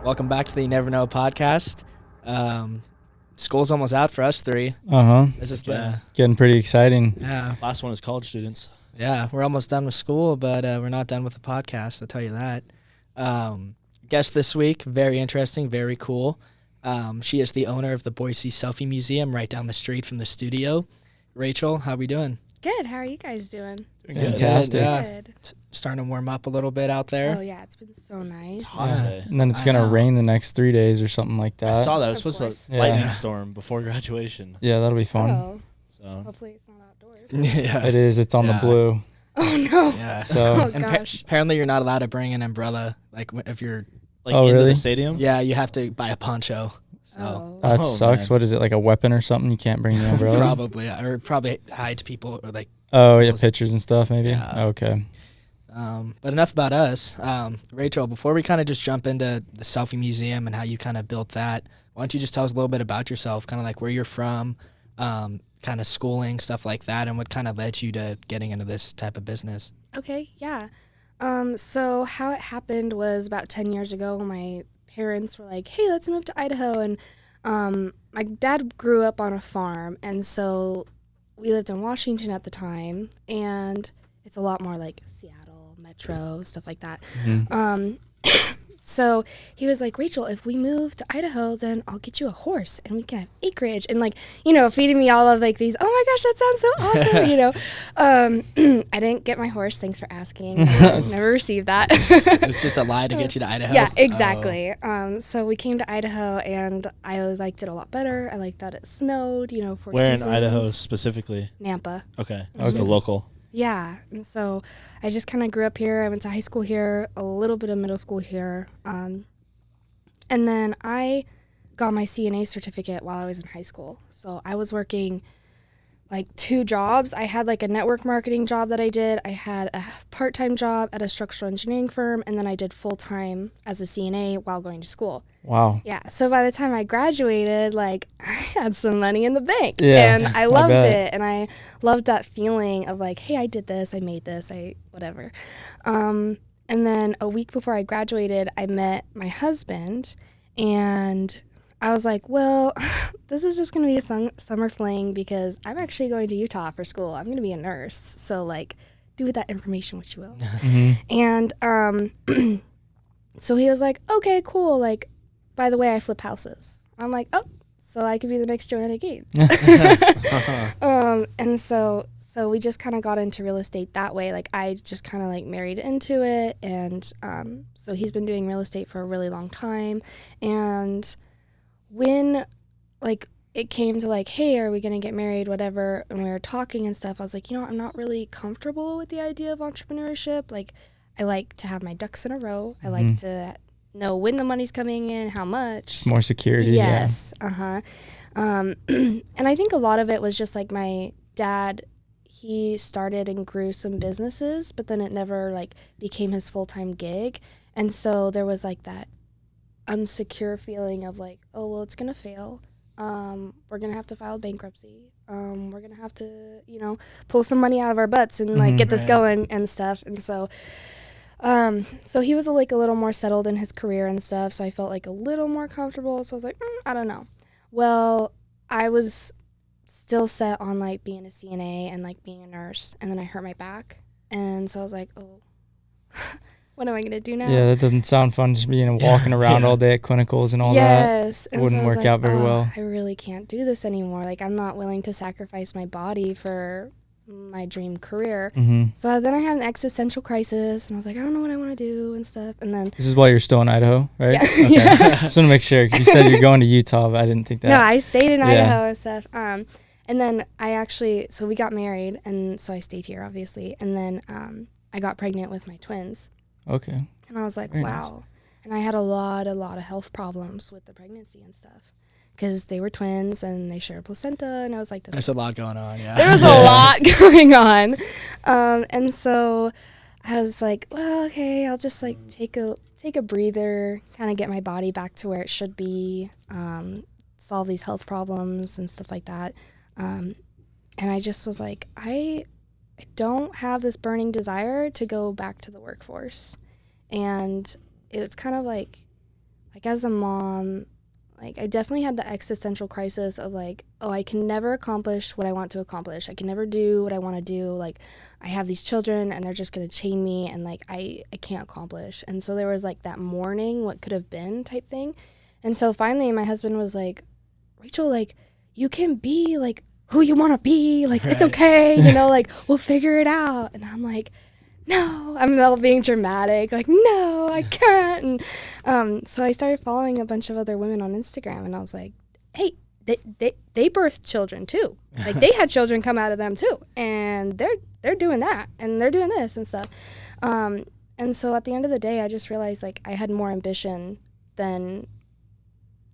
Welcome back to the You Never Know podcast. School's almost out for us three. This is getting pretty exciting. Yeah. Last one is college students. Yeah, we're almost done with school, but we're not done with the podcast, I'll tell you that. Guest this week, very interesting, very cool. She is the owner of the Boise Selfie Museum right down the street from the studio. Rachel, how are we doing? Good. How are you guys doing? Fantastic. Good. Starting to warm up a little bit out there. Oh, yeah. It's been so nice. It's hot today. And then it's going to rain the next 3 days or something like that. I saw that. It was supposed to lightning storm before graduation. Yeah, that'll be fun. Oh. So Hopefully it's not outdoors. Yeah. It is. It's on the blue. Oh, no. Yeah. So, Oh, gosh. Apparently you're not allowed to bring an umbrella, like if you're... like Oh, into really? the stadium? Yeah, you have to buy a poncho. So Oh. that Oh, sucks. man. What is it, like a weapon or something? You can't bring the umbrella? probably hides people or like... Oh, yeah, pictures and stuff maybe? Yeah. Okay. But enough about us. Rachel, before we kind of just jump into the Selfie Museum and how you kind of built that, why don't you just tell us a little bit about yourself, kind of like where you're from, kind of schooling, stuff like that, and what kind of led you to getting into this type of business? Okay, yeah. So how it happened was about 10 years ago, my parents were like, hey, let's move to Idaho. And my dad grew up on a farm, and so we lived in Washington at the time, and it's a lot more like Seattle, Metro, stuff like that. Mm-hmm. So he was like, Rachel, if we move to Idaho, then I'll get you a horse and we can have acreage. And like, feeding me all of like these, oh my gosh, that sounds so awesome, I didn't get my horse. Thanks for asking. Never received that. It was just a lie to get you to Idaho? Yeah, exactly. So we came to Idaho, and I liked it a lot better. I liked that it snowed, 4 Where seasons. in Idaho specifically? Nampa. Okay. Okay. So local. Yeah, and so I just kind of grew up here. I went to high school here, a little bit of middle school here, and then I got my CNA certificate while I was in high school. So I was working like 2 jobs. I had like a network marketing job that I did. I had a part-time job at a structural engineering firm, and then I did full-time as a CNA while going to school. Wow. Yeah, so by the time I graduated, like, I had some money in the bank. Yeah, And I loved it, and I loved that feeling of like, hey, I did this, I made this, whatever. And then a week before I graduated, I met my husband, and I was like, well, this is just going to be a summer fling because I'm actually going to Utah for school. I'm going to be a nurse, so, like, do with that information what you will. And so he was like, okay, cool, like, by the way, I flip houses. I'm like, oh, so I could be the next Joanna Gates. And so we just kind of got into real estate that way. Like, I just kind of like married into it. And so he's been doing real estate for a really long time. And when like it came to like, hey, are we going to get married, whatever, and we were talking and stuff, I was like, I'm not really comfortable with the idea of entrepreneurship. Like, I like to have my ducks in a row. I like to know when the money's coming in, how much. Just more security. Yes. And I think a lot of it was just like my dad, he started and grew some businesses, but then it never like became his full-time gig. And so there was like that unsecure feeling of like, oh, well, it's going to fail. We're going to have to file bankruptcy. We're going to have to, pull some money out of our butts and like get this going and stuff. And so he was like a little more settled in his career and stuff, so I felt like a little more comfortable. So I was like, I don't know. Well, I was still set on like being a CNA and like being a nurse, and then I hurt my back, and so I was like, oh, what am I gonna do now? Yeah, that doesn't sound fun, just walking around all day at clinicals and all that. Yes, and wouldn't so I was work like, out very well. I really can't do this anymore. Like, I'm not willing to sacrifice my body for my dream career. So then I had an existential crisis, and I was like, I don't know what I want to do and stuff. And then This is while you're still in Idaho, right? Yeah. Okay. Just want to make sure, because you said you're going to Utah, but I didn't think that. No, I stayed in Idaho and stuff. And then so we got married, and so I stayed here, obviously. And then I got pregnant with my twins. Okay. And I was like, Very wow. And I had a lot of health problems with the pregnancy and stuff because they were twins and they share a placenta. And I was like, There's a lot going on, yeah. there was a lot going on. And so I was like, well, okay, I'll just like take a breather, kind of get my body back to where it should be, solve these health problems and stuff like that. And I just was like, I don't have this burning desire to go back to the workforce. And it was kind of like as a mom, like I definitely had the existential crisis of like, oh, I can never accomplish what I want to accomplish. I can never do what I want to do. Like I have these children and they're just going to chain me and like I can't accomplish. And so there was like that mourning what could have been type thing. And so finally my husband was like, Rachel, like you can be like who you want to be. Like it's okay. You know, like we'll figure it out. And I'm like, no, I'm all being dramatic, like, no, I can't. And so I started following a bunch of other women on Instagram, and I was like, hey, they birthed children too. Like they had children come out of them too, and they're doing that, and they're doing this and stuff. And so at the end of the day, I just realized like I had more ambition than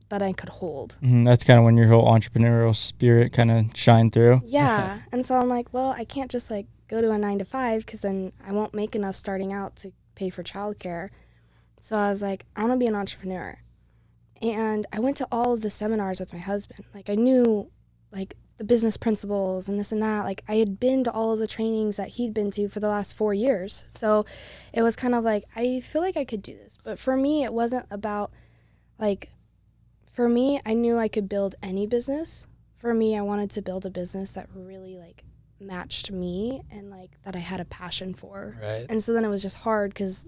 that I could hold. That's kind of when your whole entrepreneurial spirit kind of shined through. Yeah, and so I'm like, well, I can't just like go to a 9-to-5 because then I won't make enough starting out to pay for childcare. So I was like, I want to be an entrepreneur. And I went to all of the seminars with my husband. Like I knew like the business principles and this and that. Like I had been to all of the trainings that he'd been to for the last 4 years. So it was kind of like, I feel like I could do this. But for me, it wasn't about like, for me, I knew I could build any business. For me, I wanted to build a business that really like matched me and like that I had a passion for. Right. And so then it was just hard because,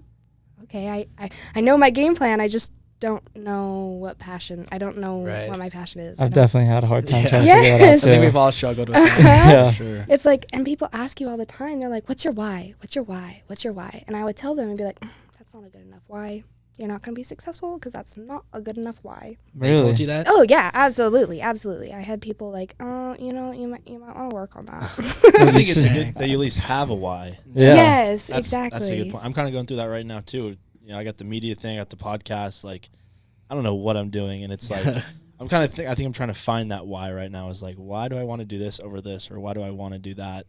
okay, I know my game plan. I just don't know what passion. I don't know what my passion is. I've definitely had a hard time trying to Yes. figure that out I too. think we've all struggled with that. Yeah. Sure. It's like, and people ask you all the time, they're like, what's your why? What's your why? What's your why? And I would tell them and be like, that's not a good enough why. You're not going to be successful because that's not a good enough why. They told you that? Oh yeah, absolutely. I had people like, oh, you might want to work on that. I think it's good that you at least have a why. Yeah. Yes, That's exactly. a good point. I'm kind of going through that right now too. You know, I got the media thing, I got the podcast. Like, I don't know what I'm doing, and it's like I'm kind of I think I'm trying to find that why right now. Is like, why do I want to do this over this, or why do I want to do that?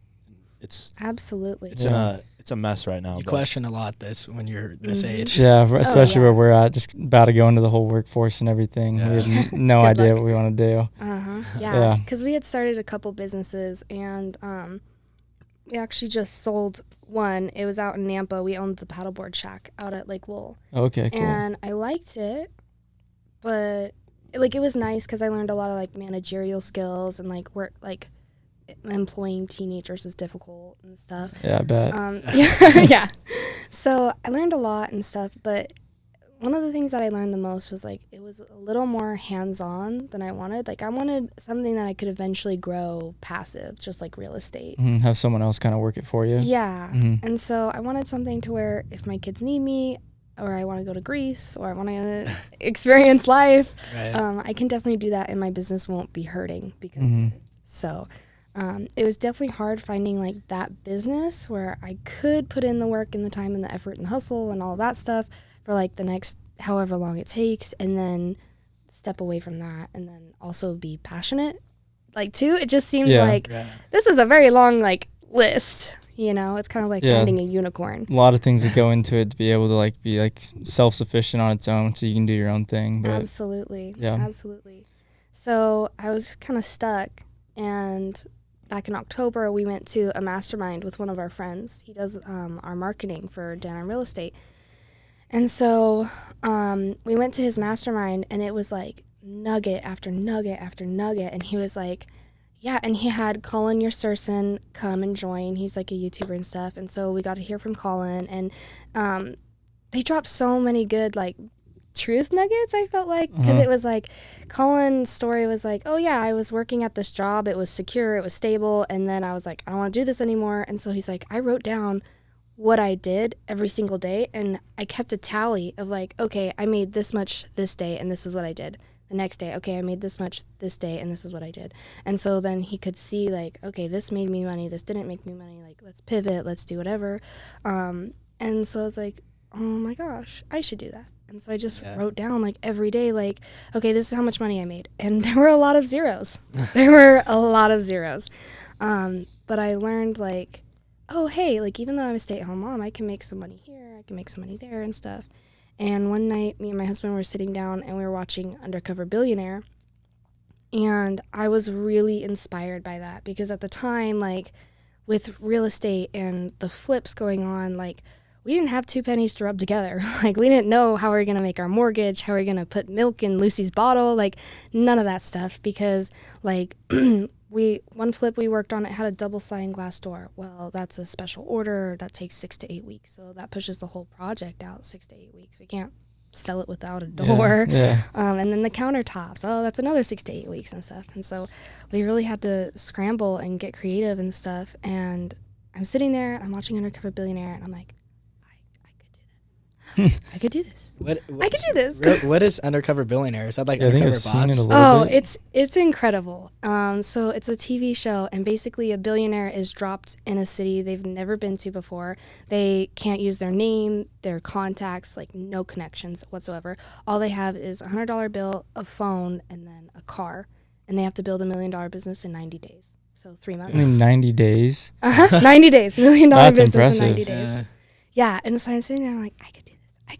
It's Absolutely. it's a mess right now. You question a lot this when you're this age. Yeah, especially yeah. where we're at, just about to go into the whole workforce and everything. Yeah. We have no Good idea luck. what we want to do. Yeah, Yeah. because we had started a couple businesses, and we actually just sold one. It was out in Nampa. We owned the paddleboard shack out at Lake Lowell. Okay, cool. And I liked it, but like it was nice because I learned a lot of like managerial skills and like work like employing teenagers is difficult and stuff. Yeah, I bet. Yeah. So I learned a lot and stuff, but one of the things that I learned the most was like it was a little more hands-on than I wanted. Like I wanted something that I could eventually grow passive, just like real estate. Have someone else kind of work it for you. Yeah. Mhm. And so I wanted something to where if my kids need me, or I want to go to Greece, or I want to experience life, Right. I can definitely do that, and my business won't be hurting because Mhm. of it. So it was definitely hard finding like that business where I could put in the work and the time and the effort and the hustle and all that stuff for like the next however long it takes, and then step away from that, and then also be passionate like too. It just seemed like Yeah. this is a very long like list. You know, it's kind of like Yeah. finding a unicorn. A lot of things that go into it to be able to like be like self-sufficient on its own, so you can do your own thing. But Absolutely. Yeah. Absolutely. So I was kind of stuck, and back in October, we went to a mastermind with one of our friends. He does our marketing for Dan Real Estate. And so we went to his mastermind, and it was like nugget after nugget after nugget. And he was like, yeah, and he had Colin Yerserson come and join. He's like a YouTuber and stuff. And so we got to hear from Colin, and they dropped so many good like truth nuggets, I felt like, because it was like Colin's story was like, oh yeah, I was working at this job, it was secure, it was stable, and then I was like, I don't want to do this anymore. And so he's like, I wrote down what I did every single day, and I kept a tally of like, okay, I made this much this day, and this is what I did. The next day, okay, I made this much this day, and this is what I did. And so then he could see like, okay, this made me money, this didn't make me money, like let's pivot, let's do whatever. And so I was like, oh my gosh, I should do that. And so I just wrote down like every day, like, okay, this is how much money I made. And there were a lot of zeros. But I learned like, oh, hey, like even though I'm a stay-at-home mom, I can make some money here, I can make some money there and stuff. And one night, me and my husband were sitting down and we were watching Undercover Billionaire. And I was really inspired by that because at the time, like with real estate and the flips going on, like we didn't have 2 pennies to rub together. Like we didn't know how we were going to make our mortgage, how we were going to put milk in Lucy's bottle, like none of that stuff because like one flip we worked on, it had a double sliding glass door. Well, that's a special order that takes 6 to 8 weeks. So that pushes the whole project out 6 to 8 weeks. We can't sell it without a door. And then the countertops, that's another 6 to 8 weeks and stuff. And so we really had to scramble and get creative and stuff. And I'm sitting there, I'm watching Undercover Billionaire, and I'm like, I could do this. I could do this. What is Undercover Billionaire? Is that like I think Undercover I've seen it a Boss? little bit. It's incredible. So it's a TV show, and basically a billionaire is dropped in a city they've never been to before. They can't use their name, their contacts, like no connections whatsoever. All they have is a $100 bill, a phone, and then a car. And they have to build $1 million business in 90 days. So 3 months. I mean, 90 days. 90 days. $1 million That's business impressive. in 90 days. Yeah, and so I'm sitting there, I'm like, I could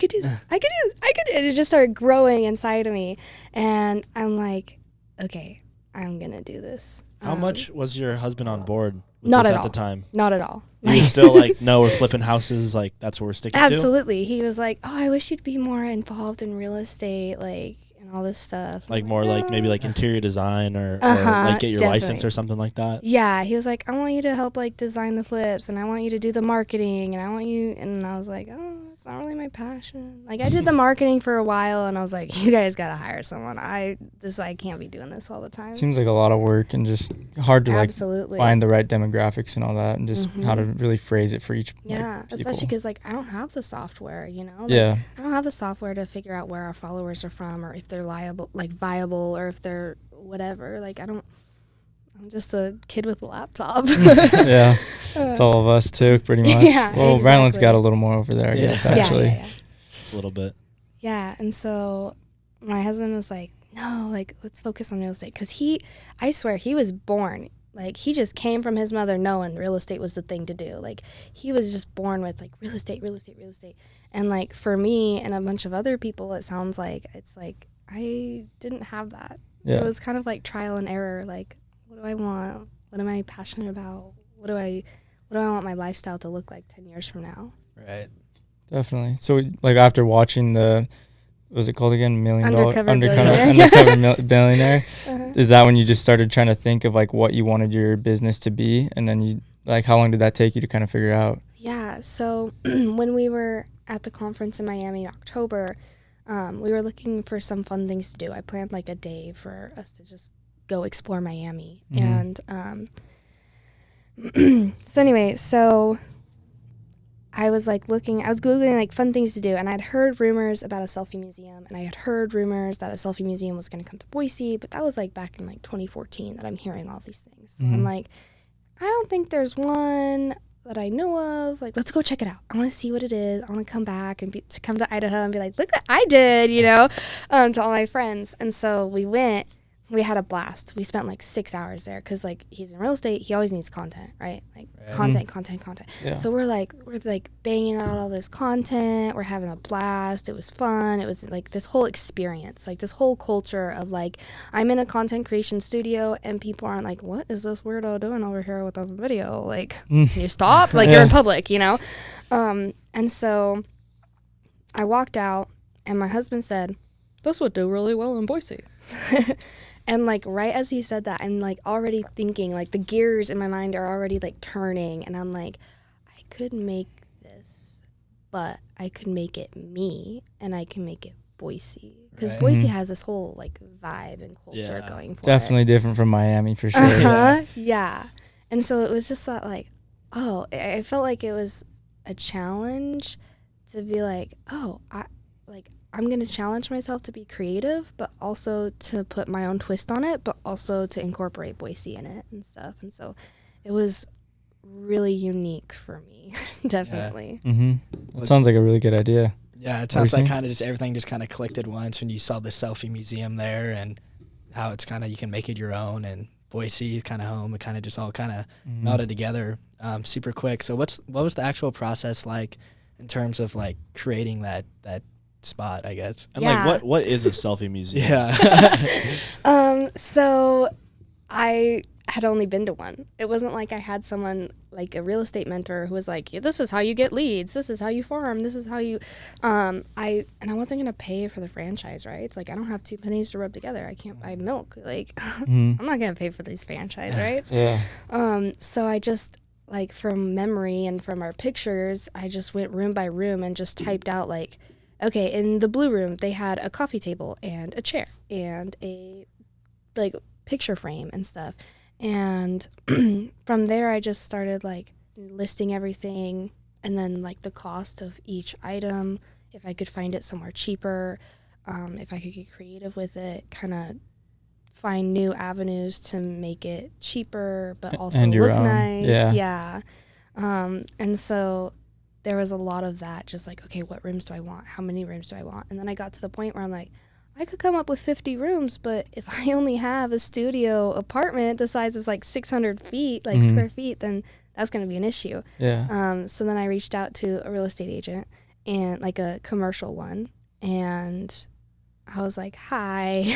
do this. And it just started growing inside of me. And I'm like, okay, I'm going to do this. How much was your husband on board with Not this at at all. the time? Not at all. He was still like, no, we're flipping houses. Like, that's what we're sticking to? Absolutely. He was like, oh, I wish you'd be more involved in real estate, like, and all this stuff. Like I'm more like maybe like interior design or like get your license definitely. or something like that? Yeah, he was like, I want you to help like design the flips, and I want you to do the marketing, and I want you, and I was like, oh, it's not really my passion. Like I did the marketing for a while, and I was like, you guys gotta hire someone. I can't be doing this all the time. Seems like a lot of work and just hard to Absolutely. like find the right demographics and all that, and just how to really phrase it for each. Yeah, like, especially people. because like I don't have the software, you know. Like, Yeah. I don't have the software to figure out where our followers are from, or if they're viable, or if they're whatever. Like I'm just a kid with a laptop. Yeah, it's all of us too, pretty much. Yeah, well, Brandon's exactly. got a little more over there, I guess, actually. Yeah. Just a little bit. Yeah, and so my husband was like, no, like, let's focus on real estate. Because I swear, he was born, like, he just came from his mother knowing real estate was the thing to do. Like, he was just born with, like, real estate. And, like, for me and a bunch of other people, it sounds like, it's like, I didn't have that. Yeah. It was kind of like trial and error. Like, what do I want? What am I passionate about? What do I want my lifestyle to look like 10 years from now? Right. Definitely. So, like, after watching what was it called again? Undercover Billionaire. Is that when you just started trying to think of, like, what you wanted your business to be? And then you, like, how long did that take you to kind of figure out? Yeah. So when we were at the conference in Miami in October, we were looking for some fun things to do. I planned, like, a day for us to just go explore Miami. And so I was like Googling like fun things to do, and I'd heard rumors about a selfie museum, and I had heard rumors that a selfie museum was going to come to Boise, but that was like back in like 2014 that I'm hearing all these things. So I'm like, I don't think there's one that I know of. Like, let's go check it out. I want to see what it is. I want to come back and come to Idaho and be like, look what I did, you know, to all my friends. And so we went. We had a blast. We spent like 6 hours there because like he's in real estate. He always needs content, right? Like content. Yeah. So we're banging out all this content. We're having a blast. It was fun. It was like this whole experience, like this whole culture of like, I'm in a content creation studio and people aren't like, what is this weirdo doing over here with a video? Like, can you stop? Like you're in public, you know? And so I walked out and my husband said, this would do really well in Boise. And like right as he said that, I'm like already thinking, like the gears in my mind are already like turning, and I'm like, I could make this, but I could make it me, and I can make it Boise, because Boise has this whole like vibe and culture going for Definitely it. different from Miami for sure. Yeah. And so it was just that like, oh, I felt like it was a challenge to be like, oh, I'm going to challenge myself to be creative, but also to put my own twist on it, but also to incorporate Boise in it and stuff. And so it was really unique for me, definitely. That sounds like a really good idea. Yeah, it sounds like kind of just everything just kind of clicked at once when you saw the selfie museum there, and how it's kind of, you can make it your own, and Boise kind of home. It kind of just all kind of melded together super quick. So what was the actual process like in terms of like creating that spot, I guess? And like what is a selfie museum? Yeah. So I had only been to one. It wasn't like I had someone like a real estate mentor who was like, this is how you get leads, this is how you farm, this is how you I wasn't gonna pay for the franchise rights. Like, I don't have 2 pennies to rub together. I can't buy milk. Like I'm not gonna pay for these franchise rights. So I just, like, from memory and from our pictures, I just went room by room and just typed out, like, okay, in the blue room they had a coffee table and a chair and a like picture frame and stuff. And from there, I just started like listing everything, and then like the cost of each item, if I could find it somewhere cheaper, if I could get creative with it, kind of find new avenues to make it cheaper, but also look nice. Yeah. And so there was a lot of that, just like, okay, what rooms do I want? How many rooms do I want? And then I got to the point where I'm like, I could come up with 50 rooms, but if I only have a studio apartment the size of like 600 feet, like square feet, then that's going to be an issue. Yeah. So then I reached out to a real estate agent, and like a commercial one, and I was like, hi.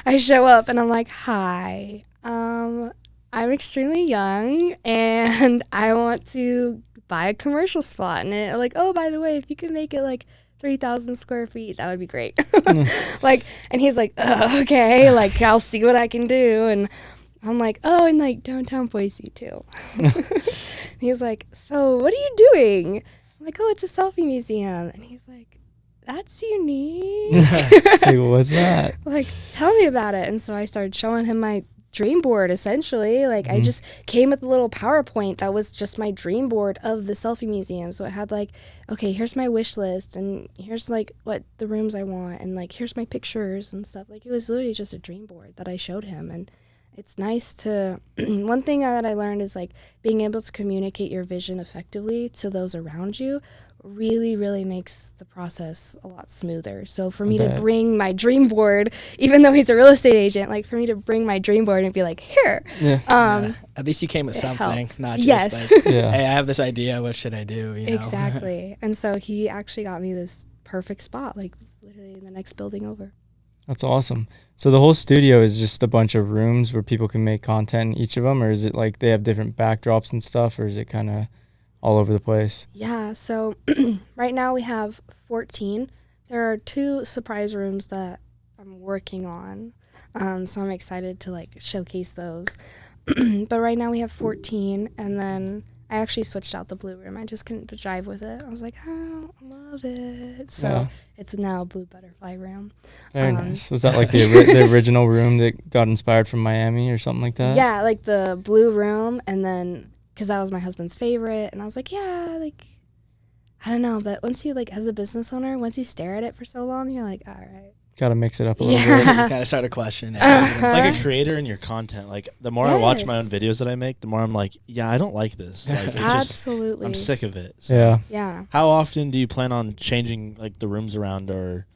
I show up and I'm like, hi, I'm extremely young and I want to buy a commercial spot. And it, like, oh, by the way, if you could make it like 3,000 square feet, that would be great. Like, and he's like, okay, like, I'll see what I can do. And I'm like, oh, and like downtown Boise too. And he's like, so what are you doing? I'm like, oh, it's a selfie museum. And he's like, that's unique. Like, what's that? Like, tell me about it. And so I started showing him my dream board, essentially. Like, I just came with a little PowerPoint that was just my dream board of the selfie museum. So it had like, okay, here's my wish list, and here's like what the rooms I want, and like here's my pictures and stuff. Like, it was literally just a dream board that I showed him. And it's nice to one thing that I learned is like being able to communicate your vision effectively to those around you really, really makes the process a lot smoother. So for me to bring my dream board, even though he's a real estate agent, like for me to bring my dream board and be like, here. At least you came with something, not just like, hey, I have this idea, what should I do? You know? Exactly. And so he actually got me this perfect spot, like literally in the next building over. That's awesome. So the whole studio is just a bunch of rooms where people can make content in each of them, or is it like they have different backdrops and stuff, or is it kind of all over the place? Yeah, so right now we have 14. There are 2 surprise rooms that I'm working on, so I'm excited to like showcase those. But right now we have 14, and then I actually switched out the blue room. I just couldn't drive with it. I was like, oh, I love it. So it's now a blue butterfly room. Very nice. Was that like the original room that got inspired from Miami or something like that? Yeah, like the blue room, and then because that was my husband's favorite, and I was like, yeah, like, I don't know, but once you, like, as a business owner, once you stare at it for so long, you're like, all right. Got to mix it up a little bit. You kind of start to question it. It's like a creator in your content. Like, the more I watch my own videos that I make, the more I'm like, yeah, I don't like this. Like, it's absolutely. I'm sick of it. So Yeah. How often do you plan on changing, like, the rooms around, or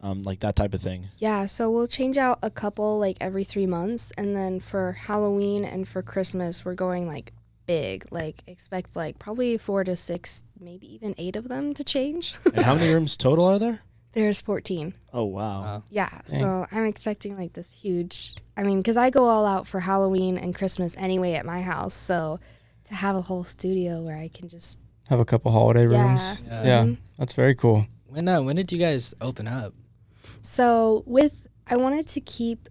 like that type of thing? Yeah, so we'll change out a couple, like, every 3 months, and then for Halloween and for Christmas, we're going, like, big. Like, expect like probably 4 to 6, maybe even 8 of them to change. And how many rooms total are there? There's 14. Oh, wow. Yeah, so I'm expecting like this huge, I mean, because I go all out for Halloween and Christmas anyway at my house, so to have a whole studio where I can just have a couple holiday rooms. Yeah. That's very cool. When did you guys open up? So I wanted to keep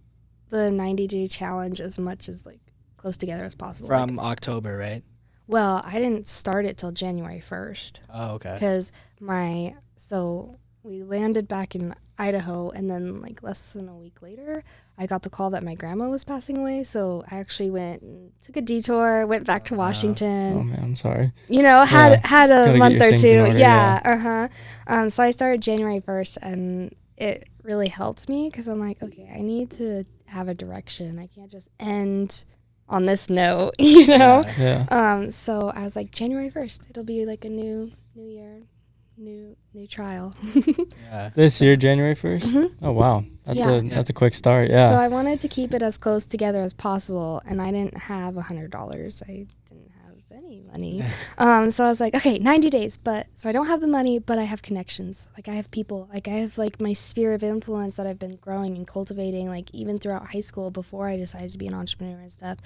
the 90-day challenge as much as like close together as possible. From October, right? Well, I didn't start it till January 1st. Oh, okay. Because we landed back in Idaho, and then like less than a week later, I got the call that my grandma was passing away. So I actually went and took a detour, went back to Washington. Oh man, I'm sorry. You know, had a month or 2. Order, So I started January 1st, and it really helped me because I'm like, okay, I need to have a direction. I can't just end on this note, you know? Yeah. So I was like, January 1st, it'll be like a new year. new trial. Yeah. This year, January 1st? Mm-hmm. Oh, wow. Yeah. That's a quick start. Yeah. So I wanted to keep it as close together as possible, and I didn't have $100. I didn't have any money. So I was like, okay, 90 days. So I don't have the money, but I have connections. Like I have people. Like I have like my sphere of influence that I've been growing and cultivating, like even throughout high school before I decided to be an entrepreneur and stuff.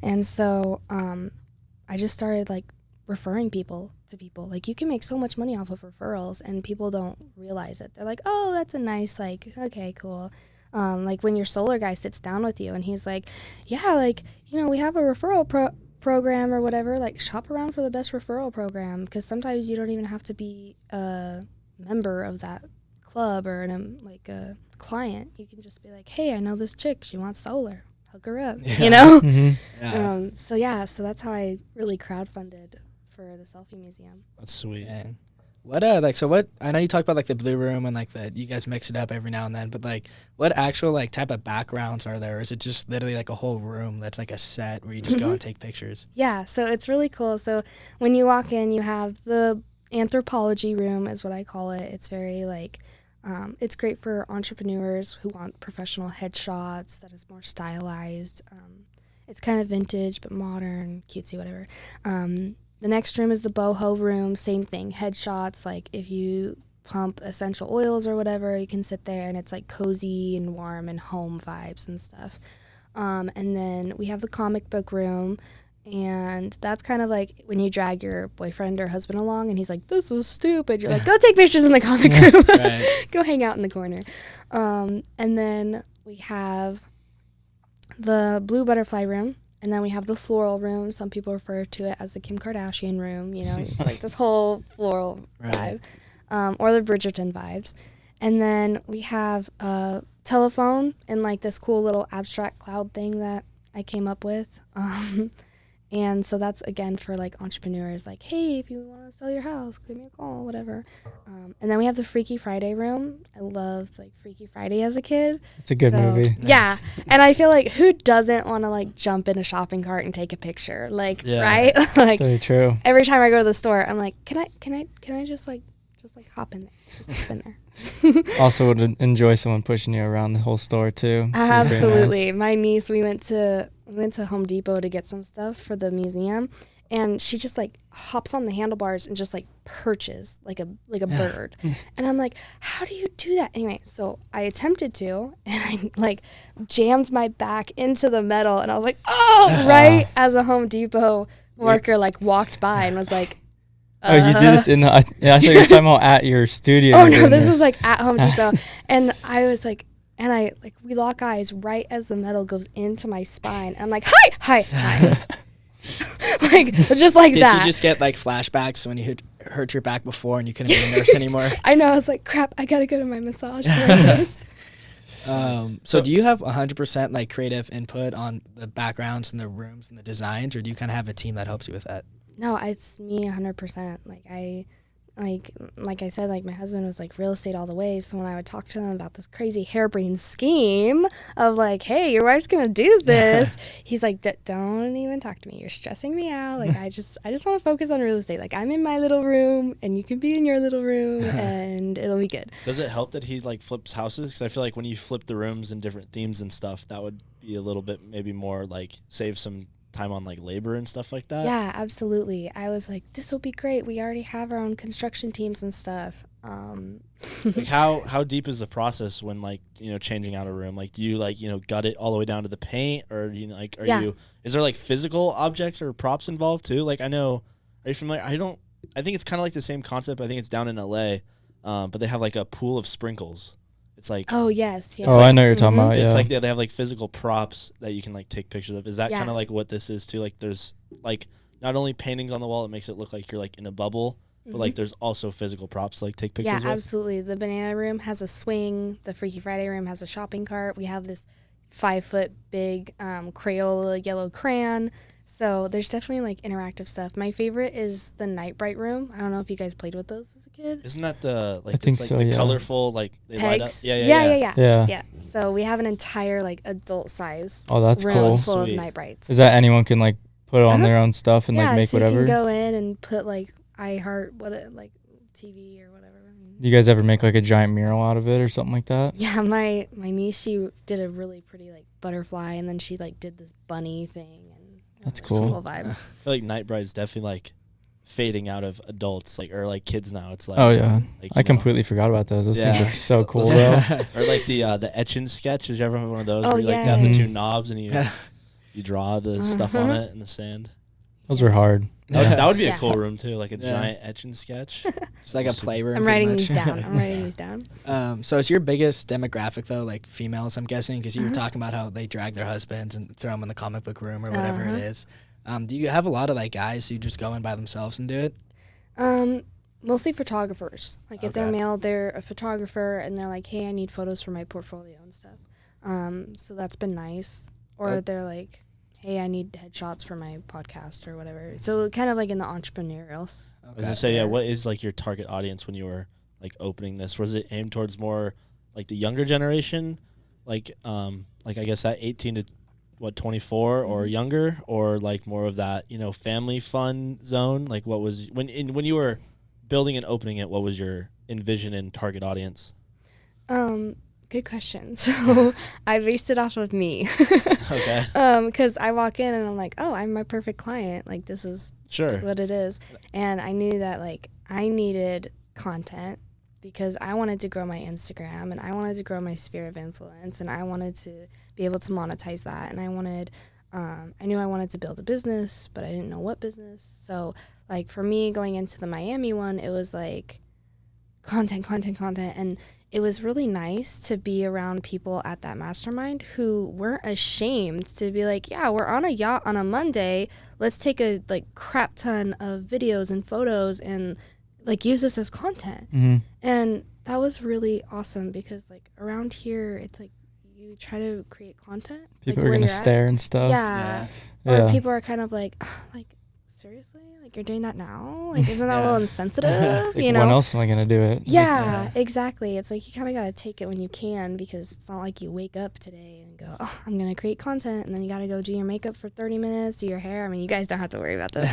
And so I just started like referring people to people. Like you can make so much money off of referrals, and people don't realize it. They're like, oh, that's a nice, like, okay, cool. Like when your solar guy sits down with you and he's like, yeah, like, we have a referral program or whatever, like shop around for the best referral program, because sometimes you don't even have to be a member of that club or a client. You can just be like, hey, I know this chick, she wants solar, hook her up. Mm-hmm. Yeah. So that's how I really crowdfunded for the Selfie Museum. That's sweet. And what I know you talked about like the blue room and like that you guys mix it up every now and then, but like what actual like type of backgrounds are there? Or is it just literally like a whole room that's like a set where you just go and take pictures? Yeah, so it's really cool. So when you walk in, you have the anthropology room is what I call it. It's very like it's great for entrepreneurs who want professional headshots that is more stylized. It's kind of vintage but modern, cutesy, whatever. The next room is the Boho Room. Same thing, headshots. Like if you pump essential oils or whatever, you can sit there and it's like cozy and warm and home vibes and stuff. And then we have the comic book room, and that's kind of like when you drag your boyfriend or husband along and he's like, this is stupid. You're like, go take pictures in the comic room. Right. Go hang out in the corner. And then we have the blue butterfly room. And then we have the floral room. Some people refer to it as the Kim Kardashian room, like this whole floral vibe, or the Bridgerton vibes. And then we have a telephone and like this cool little abstract cloud thing that I came up with. And so that's, again, for like entrepreneurs, like, hey, if you want to sell your house, give me a call, whatever. And then we have the Freaky Friday room. I loved like Freaky Friday as a kid. It's a good movie. Yeah. And I feel like who doesn't want to like jump in a shopping cart and take a picture? Like, right? Like Very true. every time I go to the store, I'm like, can I just hop in there? Just hop in there. Also would enjoy someone pushing you around the whole store too. Absolutely. Nice. My niece, we went to Home Depot to get some stuff for the museum, and she just like hops on the handlebars and just like perches like a bird. And I'm like, how do you do that? Anyway, so I attempted to, and I like jammed my back into the metal, and I was like, oh, right as a Home Depot worker like walked by and was like, Oh, you did this in the... I thought you were talking about at your studio. Oh, no, this was like at Home Depot. And I was like, we lock eyes right as the metal goes into my spine. And I'm like, hi. Like, just like Did that. you just get like flashbacks when you hurt your back before and you couldn't be a nurse anymore? I know. I was like, crap, I got to go to my massage therapist. So do you have 100% like creative input on the backgrounds and the rooms and the designs, or do you kind of have a team that helps you with that? No, it's me 100%. Like I said, like my husband was like real estate all the way. So when I would talk to him about this crazy harebrained scheme of like, hey, your wife's gonna do this, he's like, don't even talk to me. You're stressing me out. Like I just want to focus on real estate. Like I'm in my little room and you can be in your little room and it'll be good. Does it help that he like flips houses? Because I feel like when you flip the rooms and different themes and stuff, that would be a little bit maybe more like save some time on like labor and stuff like that. Yeah, absolutely. I was like, this will be great. We already have our own construction teams and stuff. Like how deep is the process when like, changing out a room? Like do you like, gut it all the way down to the paint, or is there like physical objects or props involved too? Like are you familiar? I think it's kind of like the same concept. I think it's down in LA. But they have like a pool of sprinkles. It's like, oh yes. Oh, I know what you're talking about. Yeah. It's like they have like physical props that you can like take pictures of. Is that kind of like what this is too? Like there's like not only paintings on the wall, it makes it look like you're like in a bubble, but like there's also physical props to like take pictures with. Yeah, absolutely. The banana room has a swing. The Freaky Friday room has a shopping cart. We have this 5-foot big Crayola yellow crayon. So there's definitely like interactive stuff. My favorite is the Nightbrite Room. I don't know if you guys played with those as a kid. Isn't that the like? I think it's like so, the yeah. colorful like they light up. Pegs? Yeah. Yeah. So we have an entire like adult size Oh, that's room cool. full Sweet. of Nightbrites. Is that anyone can like put on their own stuff and like make so whatever? you can go in and put like iHeart like TV or whatever. You guys ever make like a giant mural out of it or something like that? Yeah, my niece, she did a really pretty like butterfly, and then she like did this bunny thing, and That's it was cool. a cool vibe. I feel like Nightbrite's definitely like fading out of adults, like, or like kids now. It's like, Oh yeah, like, I completely forgot about those. Those things Yeah. are so cool though. Or like the etch and sketch. Did you ever have one of those Oh, where you like got the two yes. knobs and you draw the stuff on it in the sand? Those were hard. That would be Yeah. a cool room too, like a Yeah. giant etch and sketch. Just like a playroom. I'm pretty writing much. these down. I'm writing these down. So is your biggest demographic though, like females? I'm guessing because you were talking about how they drag their husbands and throw them in the comic book room or whatever it is. Do you have a lot of like guys who just go in by themselves and do it? Mostly photographers. Like if they're Okay. male, they're a photographer, and they're like, hey, I need photos for my portfolio and stuff. So that's been nice. Or they're like, hey, I need headshots for my podcast or whatever. So kind of like in the entrepreneurial. I was gonna say, yeah, what is like your target audience when you were like opening this? Was it aimed towards more like the younger generation, like I guess that 18 to 24 or younger, or like more of that, you know, family fun zone? Like what was when you were building and opening it, what was your envision and target audience? Good question. So I based it off of me. Okay. Because I walk in and I'm like, oh, I'm my perfect client. Like this is Sure. what it is. And I knew that like I needed content because I wanted to grow my Instagram and I wanted to grow my sphere of influence and I wanted to be able to monetize that. And I knew I wanted to build a business, but I didn't know what business. So like for me going into the Miami one, it was like content. And it was really nice to be around people at that mastermind who weren't ashamed to be like, yeah, we're on a yacht on a Monday. Let's take a like crap ton of videos and photos and like use this as content. Mm-hmm. And that was really awesome because like around here, it's like you try to create content. People like, are where gonna you're at. stare and stuff. Yeah. Yeah. Or people are kind of like seriously? Like you're doing that now? Like isn't that a little insensitive? Like, You know? when else am I gonna do it? Yeah, exactly. It's like you kind of got to take it when you can because it's not like you wake up today and go, oh, I'm going to create content. And then you got to go do your makeup for 30 minutes, do your hair. I mean, you guys don't have to worry about this.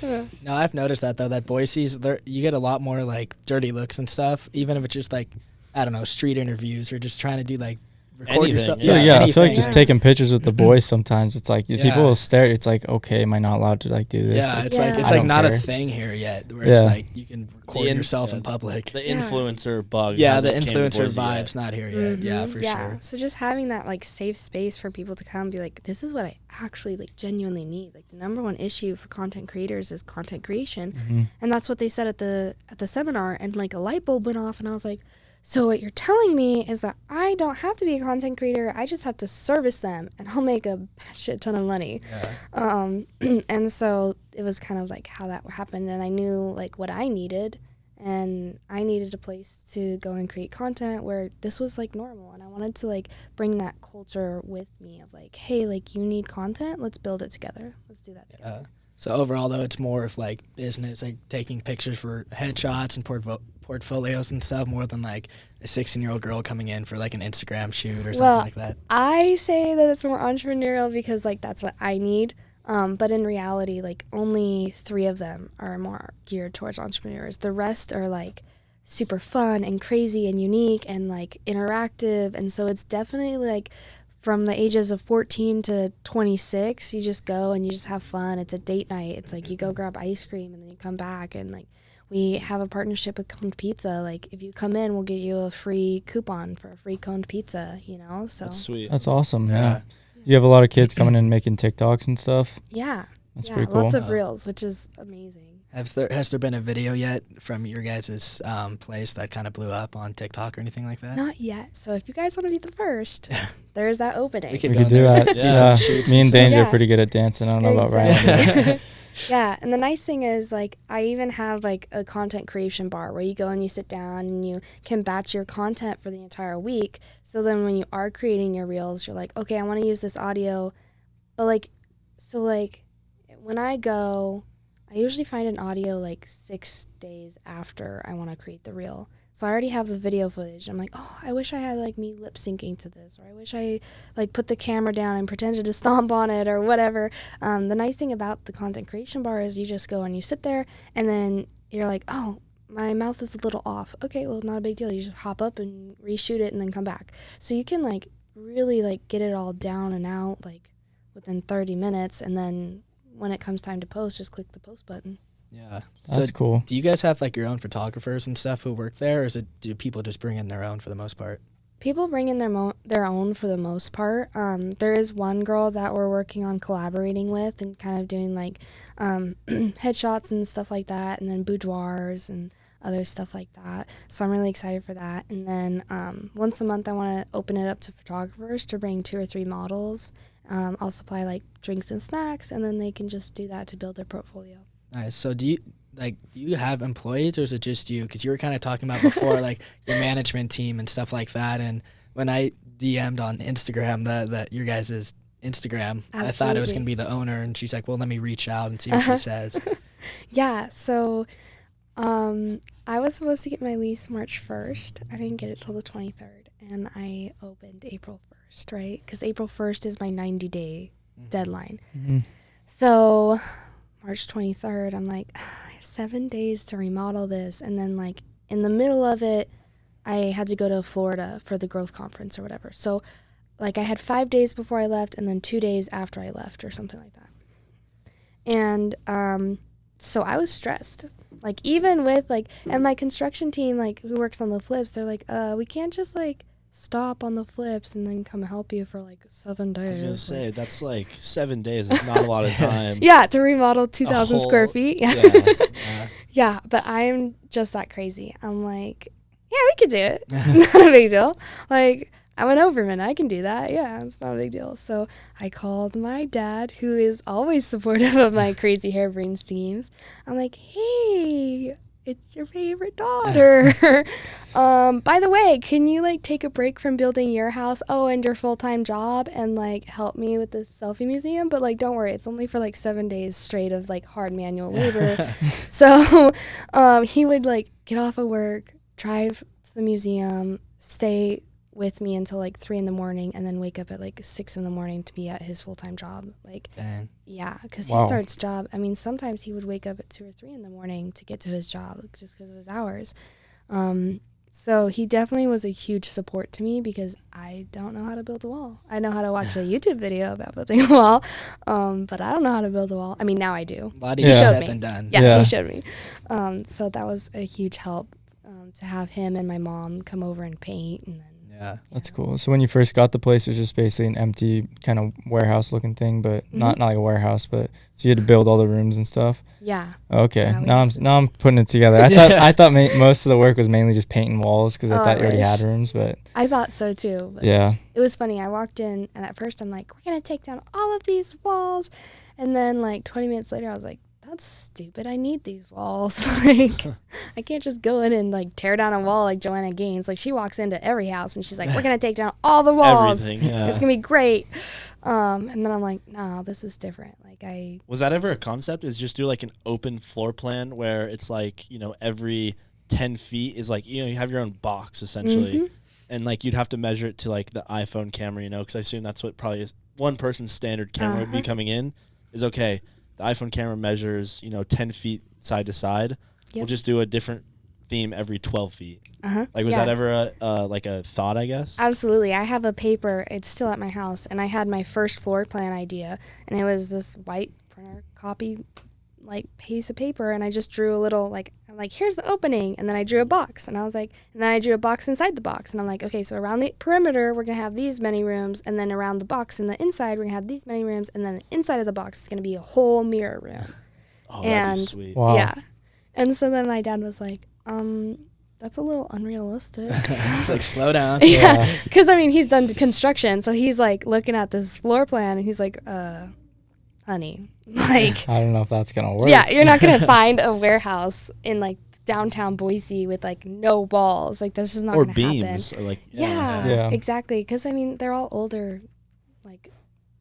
No, I've noticed that though, that Boise's, you get a lot more like dirty looks and stuff, even if it's just like, I don't know, street interviews or just trying to do like record Anything, yourself. yeah. I feel like anything. just taking pictures with the boys sometimes. It's like Yeah. people will stare. It's like, okay, am I not allowed to like do this? Yeah, Like, it's Yeah. like it's I like don't not a care. thing here yet, where it's Yeah. like you can record yourself in yeah, public. The Yeah. influencer bug. Yeah, the hasn't came to influencer Boise yet. vibe's not here yet. Yeah, for sure. So just having that like safe space for people to come and be like, this is what I actually like genuinely need. Like the number one issue for content creators is content creation. Mm-hmm. And that's what they said at the seminar. And like a light bulb went off and I was like, so what you're telling me is that I don't have to be a content creator. I just have to service them and I'll make a shit ton of money. Yeah. And so it was kind of like how that happened. And I knew like what I needed, and I needed a place to go and create content where this was like normal. And I wanted to like bring that culture with me of like, hey, like you need content. Let's build it together. Let's do that together. So overall, though, it's more of like business, like taking pictures for headshots and portfolios and stuff, more than like a 16-year-old girl coming in for like an Instagram shoot or something like that. I say that it's more entrepreneurial because like that's what I need. But in reality, like only 3 of them are more geared towards entrepreneurs. The rest are like super fun and crazy and unique and like interactive. And so it's definitely like from the ages of 14 to 26, you just go and you just have fun. It's a date night. It's like you go grab ice cream and then you come back, and like we have a partnership with Coned Pizza. Like if you come in, we'll get you a free coupon for a free coned pizza, you know? So That's sweet. That's awesome. Yeah. You have a lot of kids coming in making TikToks and stuff. yeah. That's yeah, pretty cool. lots of reels, which is amazing. Has there been a video yet from your guys' place that kind of blew up on TikTok or anything like that? Not yet. So if you guys want to be the first, there's that opening. We could We go could in do there, that. do Yeah. some shoots Me and and stuff. Danger Yeah. are pretty good at dancing. I don't know about Ryan. Exactly. Yeah, and the nice thing is, like, I even have, like, a content creation bar where you go and you sit down and you can batch your content for the entire week. So then when you are creating your reels, you're like, okay, I want to use this audio. But, like, so, like, when I go, I usually find an audio, like, 6 days after I want to create the reel. So I already have the video footage. I'm like, oh, I wish I had, like, me lip syncing to this. Or I wish I, like, put the camera down and pretended to stomp on it or whatever. The nice thing about the content creation bar is you just go and you sit there and then you're like, oh, my mouth is a little off. Okay, well, not a big deal. You just hop up and reshoot it and then come back. So you can, like, really, like, get it all down and out, like, within 30 minutes. And then when it comes time to post, just click the post button. Yeah. That's cool. Do you guys have, like, your own photographers and stuff who work there, or do people just bring in their own for the most part? People bring in their own for the most part. There is one girl that we're working on collaborating with and kind of doing, like, headshots and stuff like that, and then boudoirs and other stuff like that. So I'm really excited for that. And then once a month I want to open it up to photographers to bring 2 or 3 models. I'll supply, like, drinks and snacks, and then they can just do that to build their portfolio. Nice. So do you have employees, or is it just you? Because you were kind of talking about before, like, your management team and stuff like that. And when I DM'd on Instagram that your guys' Instagram, I thought it was going to be the owner, and she's like, well, let me reach out and see what she says. Yeah, so I was supposed to get my lease March 1st. I didn't get it till the 23rd, and I opened April 1st, right? Because April 1st is my 90-day deadline. Mm-hmm. So March 23rd, I'm like, I have 7 days to remodel this. And then, like, in the middle of it, I had to go to Florida for the growth conference or whatever. So, like, I had 5 days before I left and then 2 days after I left or something like that. And so I was stressed. Like, even with, like, and my construction team, like, who works on the flips, they're like, we can't just, like, stop on the flips and then come help you for, like, 7 days. I was gonna say, that's like 7 days. It's not a lot of time. Yeah, to remodel 2,000 square feet. Yeah. Yeah, but I'm just that crazy. I'm like, yeah, we could do it. Not a big deal. Like, I'm an overman. I can do that. Yeah, it's not a big deal. So I called my dad, who is always supportive of my crazy harebrained schemes. I'm like, hey, it's your favorite daughter. By the way, can you, like, take a break from building your house, and your full-time job, and, like, help me with this selfie museum? But, like, don't worry, it's only for, like, 7 days straight of, like, hard manual labor. So he would, like, get off of work, drive to the museum, stay with me until, like, 3 in the morning, and then wake up at, like, 6 in the morning to be at his full-time job. Like, Dang. yeah, because Wow. he starts job. I mean, sometimes he would wake up at 2 or 3 in the morning to get to his job just because of his hours. So he definitely was a huge support to me because I don't know how to build a wall. I know how to watch a YouTube video about building a wall, but I don't know how to build a wall. I mean, now I do. A lot Yeah. easier Showed said me. than done. Yeah, he showed me. So that was a huge help to have him and my mom come over and paint. And then, Yeah. That's cool. So when you first got the place, it was just basically an empty kind of warehouse looking thing, but not like a warehouse, but so you had to build all the rooms and stuff. Yeah. Okay. Yeah, we now had to. I'm putting it together. I thought most of the work was mainly just painting walls because I Oh, thought I you already wish. had rooms, but I thought so too. But yeah. it was funny. I walked in, and at first I'm like, we're going to take down all of these walls. And then, like, 20 minutes later, I was like, that's stupid. I need these walls. Like, I can't just go in and, like, tear down a wall like Joanna Gaines. Like, she walks into every house, and she's like, we're going to take down all the walls. Everything, yeah. It's going to be great. And then I'm like, no, this is different. Like, Was that ever a concept? Is just do, like, an open floor plan where it's, like, you know, every 10 feet is, like, you know, you have your own box, essentially. And, like, you'd have to measure it to, like, the iPhone camera, you know, because I assume that's what probably is one person's standard camera would be coming in is, okay, the iPhone camera measures, you know, 10 feet side to side. We'll just do a different theme every 12 feet. Like, was that ever like a thought, I guess? Absolutely. I have a paper. It's still at my house. And I had my first floor plan idea. And it was this white printer copy, like, piece of paper. And I just drew a little, like, I'm like, here's the opening. And then I drew a box. And I was like, and then I drew a box inside the box. And I'm like, okay, so around the perimeter, we're going to have these many rooms. And then around the box in the inside, we're going to have these many rooms. And then the inside of the box is going to be a whole mirror room. Oh, that'd be sweet. Wow. Yeah. And so then my dad was like, that's a little unrealistic. It's like, slow down. Yeah, because I mean, he's done construction, so he's like looking at this floor plan, and he's like, honey, like, I don't know if that's going to work. yeah, you're not gonna find a warehouse in, like, downtown Boise with, like, no walls. Like, that's just not Or gonna happen. beams. Or, like, Yeah, exactly. Because I mean, they're all older. Like,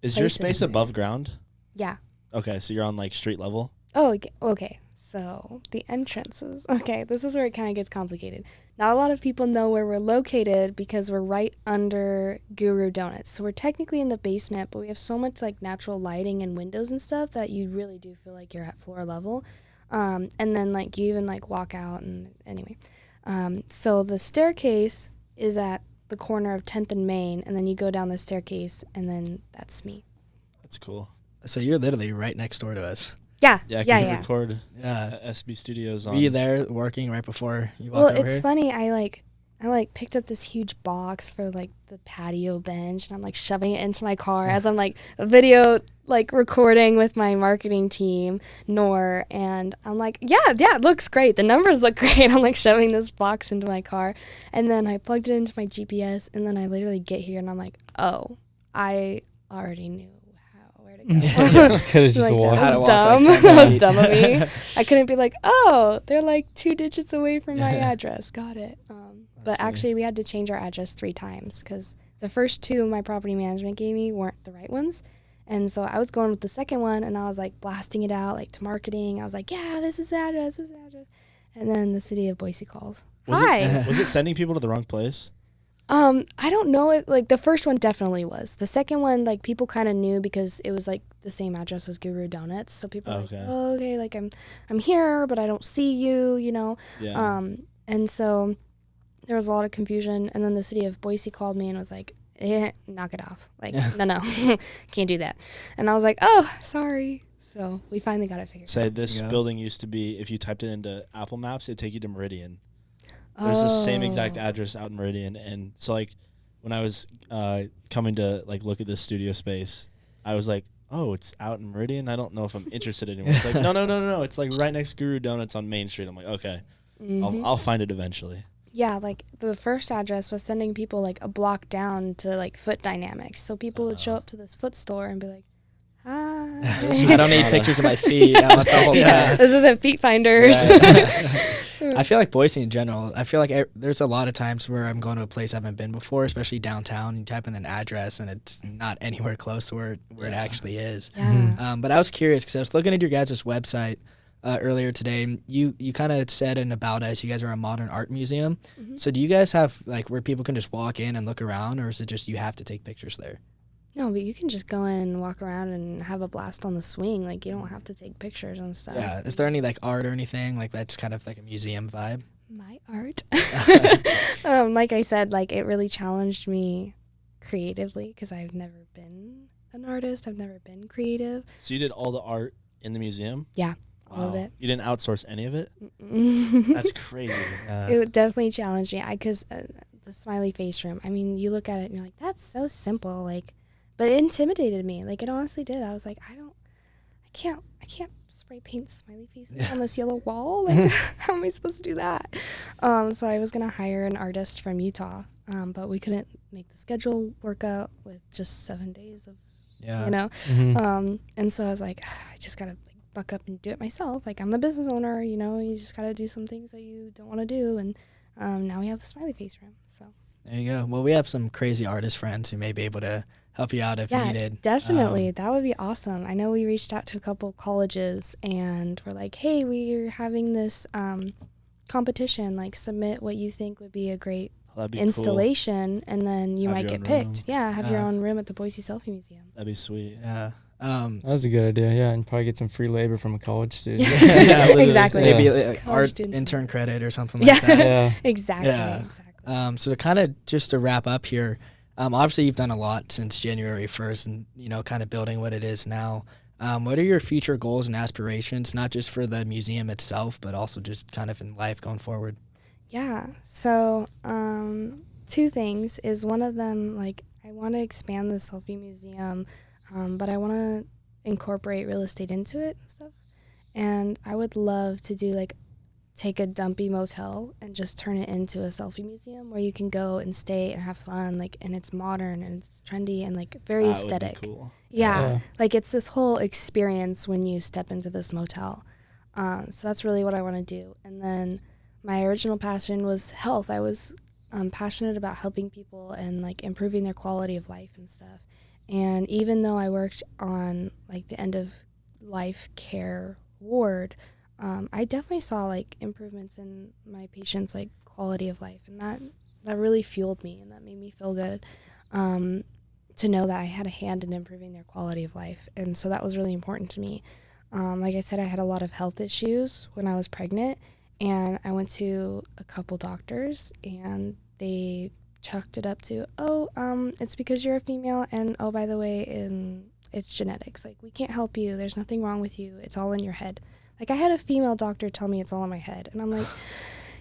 Is your places. space above ground? Yeah. Okay, so you're on, like, street level? Oh, okay. So the entrances. Okay, this is where it kind of gets complicated. Not a lot of people know where we're located because we're right under Guru Donuts. So we're technically in the basement, but we have so much, like, natural lighting and windows and stuff that you really do feel like you're at floor level. And then like you even like walk out and anyway. So the staircase is at the corner of 10th and Main, and then you go down the staircase, and then that's me. That's cool. So you're literally right next door to us. Yeah, Yeah, yeah, you yeah. record Yeah. SB Studios Were on. you there working right before you Well, walked over it's here? funny. I picked up this huge box for like the patio bench, and I'm like shoving it into my car as I'm like video like recording with my marketing team, Nor, and I'm like, yeah, it looks great. The numbers look great. I'm like shoving this box into my car, and then I plugged it into my GPS, and then I literally get here, and I'm like, oh, I already knew where to go. Could have just Like, walked. How to that was walk, dumb. like, 10 That was feet. dumb of me. I couldn't be like, oh, they're like 2 digits away from my address. Got it. But funny. actually, we had to change our address 3 times because the first 2 my property management gave me weren't the right ones. And so I was going with the second one, and I was like blasting it out like to marketing. I was like, yeah, this is the address, this is the address. And then the city of Boise calls. Hi. Was it sending people to the wrong place? I don't know if like the first one definitely was. The second one, like people kind of knew because it was like the same address as Guru Donuts. So people were Okay. like, oh, okay, like I'm here, but I don't see you, you know. Yeah. And so there was a lot of confusion. And then the city of Boise called me and was like, knock it off. Like, no, can't do that. And I was like, oh, sorry. So we finally got it figured out. Say this Yeah. building used to be, if you typed it into Apple Maps, it'd take you to Meridian. There's the same exact address out in Meridian. And so like when I was coming to like look at this studio space, I was like, oh, it's out in Meridian? I don't know if I'm interested anymore. It's like, no. It's like right next to Guru Donuts on Main Street. I'm like, okay, I'll find it eventually. Yeah, like the first address was sending people like a block down to like Foot Dynamics. So people would show up to this foot store and be like, hi. I don't need pictures of my feet. I want the whole path. This isn't Feet Finders. I feel like Boise in general, I feel like there's a lot of times where I'm going to a place I haven't been before, especially downtown. You type in an address and it's not anywhere close to where it actually is. Yeah. But I was curious because I was looking at your guys' website earlier today. And you kind of said in About Us, you guys are a modern art museum. Mhm. So do you guys have like where people can just walk in and look around, or is it just you have to take pictures there? No, but you can just go in and walk around and have a blast on the swing. Like, you don't have to take pictures and stuff. Yeah. Is there any like art or anything like that's kind of like a museum vibe? My art. Like I said, like it really challenged me creatively because I've never been an artist. I've never been creative. So you did all the art in the museum? Yeah, all of Wow. it. You didn't outsource any of it? Mm-mm. That's crazy. It would definitely challenge me because the smiley face room, I mean, you look at it and you're like, that's so simple. Like, but it intimidated me. Like, it honestly did. I was like, I can't spray paint smiley faces on this yellow wall. Like, how am I supposed to do that? So I was going to hire an artist from Utah, but we couldn't make the schedule work out with just 7 days of, Yeah. you know? Mhm. And so I was like, I just got to like buck up and do it myself. Like, I'm the business owner, you know, you just got to do some things that you don't want to do. And now we have the smiley face room. So There you go. Well, we have some crazy artist friends who may be able to help you out if yeah, needed. definitely. That would be awesome. I know we reached out to a couple colleges and we're like, hey, we're having this competition. Like, submit what you think would be a great That'd be installation, and then you Have might your get own picked. room. Yeah, have your Yeah. own room at the Boise Selfie Museum. Cool. That'd be sweet. Yeah. That was a good idea. Yeah, and probably get some free labor from a college student. Yeah, literally. Exactly. Maybe Yeah. art students. intern credit or something Yeah. like that. Yeah. Exactly. Yeah. Exactly. So to kind of just to wrap up here, obviously you've done a lot since January 1st and, you know, kind of building what it is now. What are your future goals and aspirations, not just for the museum itself, but also just kind of in life going forward? Yeah. So, 2 things is one of them, like, I want to expand the selfie museum, but I want to incorporate real estate into it and stuff. And I would love to do, like, take a dumpy motel and just turn it into a selfie museum where you can go and stay and have fun, like, and it's modern and it's trendy and, like, very That aesthetic. would be cool. Yeah. Yeah. Like, it's this whole experience when you step into this motel. So that's really what I want to do. And then my original passion was health. I was passionate about helping people and, like, improving their quality of life and stuff. And even though I worked on, like, the end of life care ward, I definitely saw, like, improvements in my patients' like quality of life, and that really fueled me, and that made me feel good to know that I had a hand in improving their quality of life. And so that was really important to me. Like I said, I had a lot of health issues when I was pregnant, and I went to a couple doctors, and they chalked it up to, it's because you're a female, and oh, by the way, it's genetics. Like, we can't help you. There's nothing wrong with you. It's all in your head. Like, I had a female doctor tell me it's all in my head, and I'm like,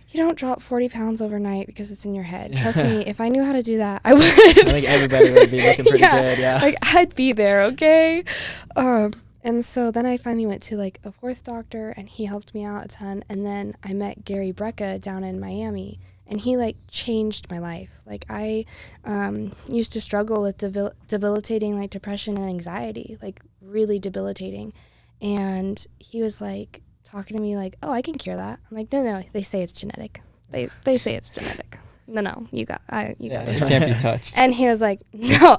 you don't drop 40 pounds overnight because it's in your head. Trust me, if I knew how to do that, I would. I think everybody would be looking pretty good, yeah. Like, I'd be there, okay? And so then I finally went to, like, a fourth doctor, and he helped me out a ton. And then I met Gary Brecka down in Miami, and he, like, changed my life. Like, I used to struggle with debilitating, like, depression and anxiety, like, really debilitating. And he was, like, talking to me like, oh, I can cure that. I'm like, no, they say it's genetic. They say it's genetic. No, you got this can't be touched. And he was like, no,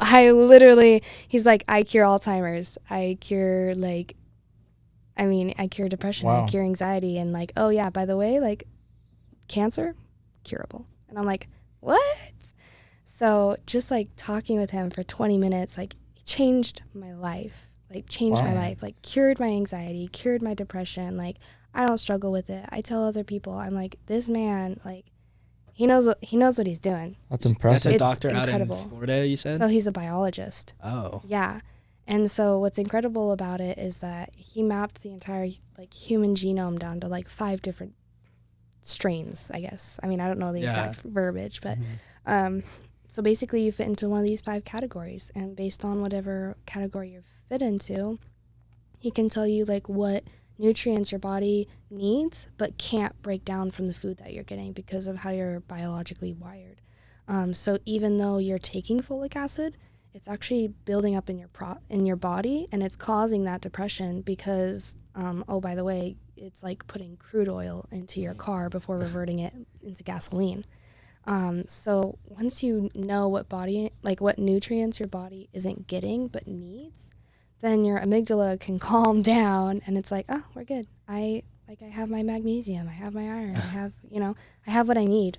he's like, I cure Alzheimer's. I cure depression. Wow. I cure anxiety. And like, oh yeah, by the way, like, cancer, curable. And I'm like, what? So just like talking with him for 20 minutes, like, changed my life. Like, changed my life. Like, cured my anxiety, cured my depression. Like, I don't struggle with it. I tell other people, I'm like, this man, like, he knows what he's doing. That's impressive. That's a It's doctor incredible. out in Florida, you said? So he's a biologist. Oh. Yeah. And so what's incredible about it is that he mapped the entire, like, human genome down to, like, 5 different strains, I guess. I mean, I don't know the exact verbiage, but so basically you fit into one of these 5 categories, and based on whatever category you fit into, he can tell you, like, what nutrients your body needs but can't break down from the food that you're getting because of how you're biologically wired. So even though you're taking folic acid, it's actually building up in your body, and it's causing that depression because, oh, by the way, it's like putting crude oil into your car before reverting it into gasoline. So once you know what nutrients your body isn't getting but needs, then your amygdala can calm down, and it's like, oh, we're good. I have my magnesium, I have my iron, I have what I need.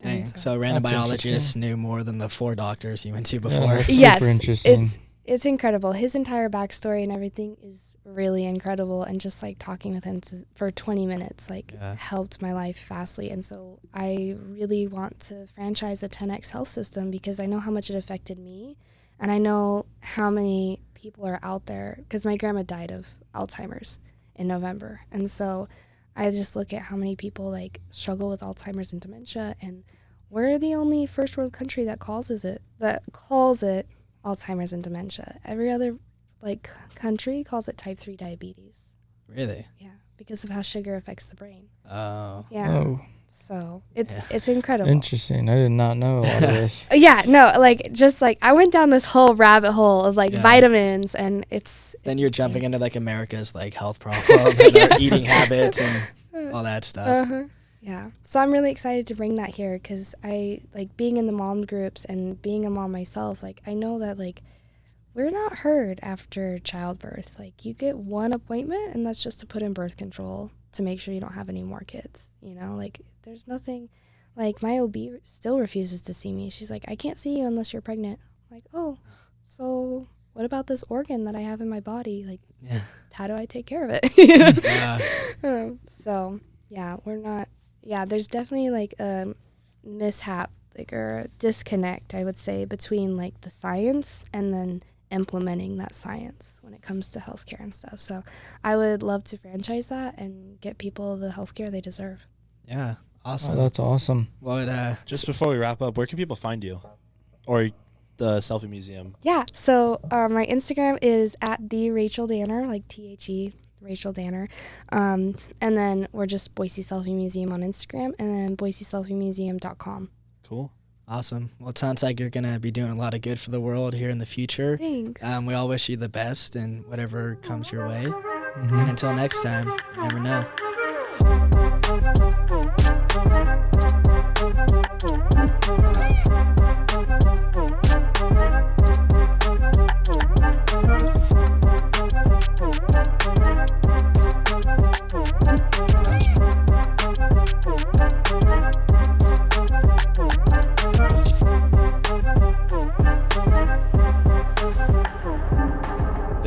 Dang. So random biologists knew more than the 4 doctors you went to before. Yeah, that's Yes, super interesting. It's incredible. His entire backstory and everything is really incredible, and just like talking with him for 20 minutes helped my life vastly. And so I really want to franchise a 10X health system because I know how much it affected me, and I know how many people are out there, because my grandma died of Alzheimer's in November. And so I just look at how many people like struggle with Alzheimer's and dementia, and we're the only first world country that calls it Alzheimer's and dementia. Every other like country calls it type 3 diabetes. Really? Yeah, because of how sugar affects the brain. Oh. Yeah. Oh. So it's incredible. Interesting. I did not know a lot of this. Yeah, no, like, just like I went down this whole rabbit hole of like vitamins, and it's then you're jumping into like America's like health problem and our eating habits and all that stuff. Yeah. So I'm really excited to bring that here because I like being in the mom groups and being a mom myself. Like, I know that like we're not heard after childbirth. Like, you get one appointment, and that's just to put in birth control to make sure you don't have any more kids. You know, like, there's nothing. Like, my OB still refuses to see me. She's like, I can't see you unless you're pregnant. I'm like, oh, so what about this organ that I have in my body? Like, how do I take care of it? So yeah, we're not. Yeah, there's definitely like a mishap, like, or a disconnect, I would say, between like the science and then implementing that science when it comes to healthcare and stuff. So I would love to franchise that and get people the healthcare they deserve. Yeah, awesome. Oh, that's awesome. What? Just before we wrap up, where can people find you, or the Selfie Museum? Yeah, so my Instagram is at the Rachel Danner, like THE Rachel Danner, and then we're just Boise Selfie Museum on Instagram, and then BoiseSelfieMuseum.com. Cool. Awesome. Well, it sounds like you're going to be doing a lot of good for the world here in the future. Thanks. We all wish you the best in whatever comes your way. Mm-hmm. And until next time, you never know.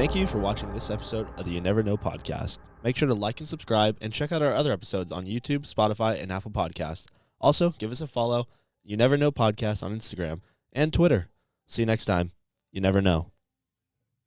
Thank you for watching this episode of the You Never Know podcast. Make sure to like and subscribe and check out our other episodes on YouTube, Spotify, and Apple Podcasts. Also, give us a follow, You Never Know Podcast on Instagram and Twitter. See you next time. You never know.